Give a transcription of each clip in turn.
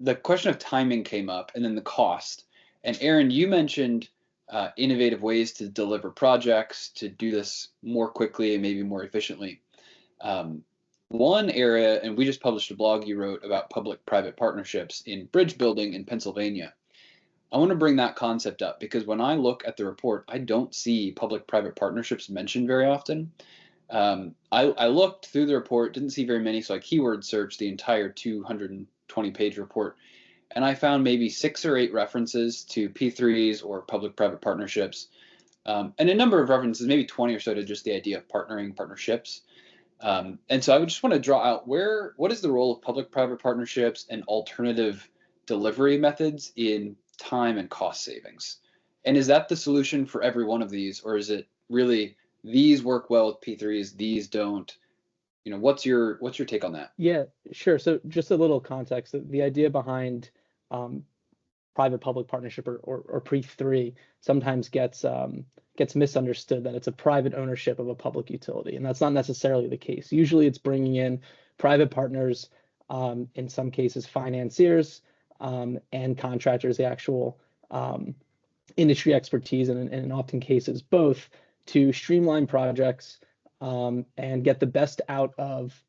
the question of timing came up and then the cost. And Aaron, you mentioned innovative ways to deliver projects, to do this more quickly and maybe more efficiently. Um, One area, and we just published a blog you wrote about public-private partnerships in bridge building in Pennsylvania. I want to bring that concept up because when I look at the report, I don't see public-private partnerships mentioned very often. I looked through the report, didn't see very many, so I keyword searched the entire 220-page report, and I found maybe 6 or 8 references to P3s or public-private partnerships, and a number of references, maybe 20 or so, to just the idea of partnering, partnerships. And so I would just want to draw out what is the role of public-private partnerships and alternative delivery methods in time and cost savings? And is that the solution for every one of these, or is it really these work well with P3s, these don't? What's your take on that? Yeah, sure. So just a little context. The idea behind um, private-public partnership or P3 sometimes gets misunderstood that it's a private ownership of a public utility, and that's not necessarily the case. Usually, it's bringing in private partners, in some cases financiers, and contractors, the actual industry expertise, and in often cases both, to streamline projects and get the best out of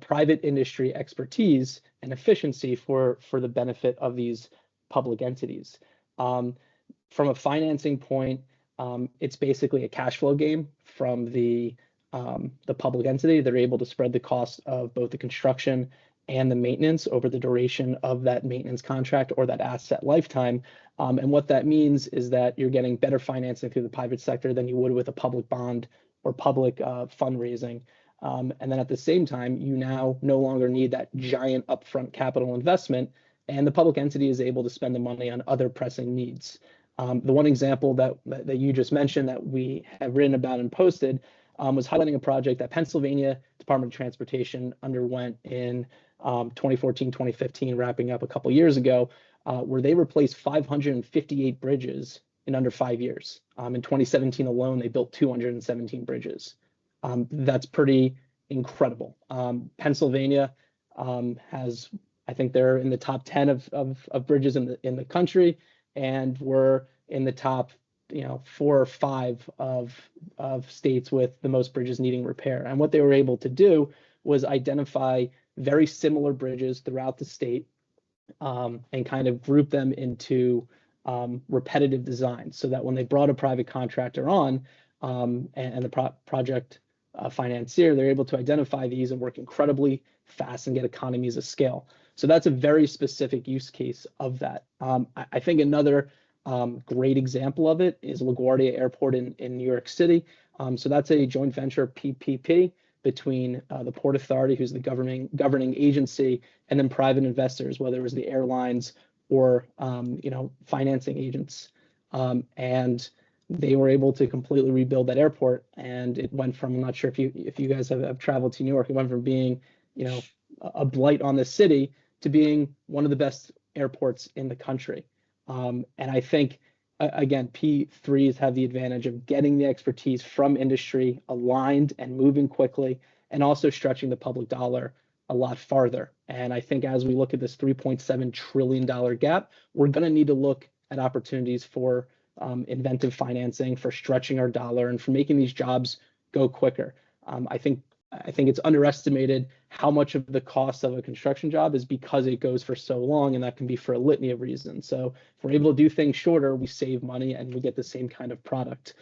private industry expertise and efficiency for the benefit of these public entities. From a financing point, it's basically a cash flow game from the public entity. They're able to spread the cost of both the construction and the maintenance over the duration of that maintenance contract or that asset lifetime. And what that means is that you're getting better financing through the private sector than you would with a public bond or public fundraising. And then at the same time, you now no longer need that giant upfront capital investment, and the public entity is able to spend the money on other pressing needs. The one example that you just mentioned that we have written about and posted was highlighting a project that Pennsylvania Department of Transportation underwent in 2014, 2015, wrapping up a couple years ago, where they replaced 558 bridges in under 5 years. In 2017 alone, they built 217 bridges. That's pretty incredible. Pennsylvania has, I think they're in the top 10 of bridges in the country, and we're in the top 4 or 5 of states with the most bridges needing repair. And what they were able to do was identify very similar bridges throughout the state, and kind of group them into repetitive designs, so that when they brought a private contractor on, and the project financier, they're able to identify these and work incredibly fast and get economies of scale. So that's a very specific use case of that. I think another great example of it is LaGuardia Airport in New York City. So that's a joint venture PPP between the Port Authority, who's the governing agency, and then private investors, whether it was the airlines or financing agents. And they were able to completely rebuild that airport, and it went from, I'm not sure if you guys have traveled to New York, it went from being a blight on the city to being one of the best airports in the country. And I think, again, P3s have the advantage of getting the expertise from industry aligned and moving quickly, and also stretching the public dollar a lot farther. And I think as we look at this $3.7 trillion gap, we're going to need to look at opportunities for inventive financing, for stretching our dollar, and for making these jobs go quicker. I think it's underestimated how much of the cost of a construction job is because it goes for so long, and that can be for a litany of reasons. So if we're able to do things shorter, we save money and we get the same kind of product.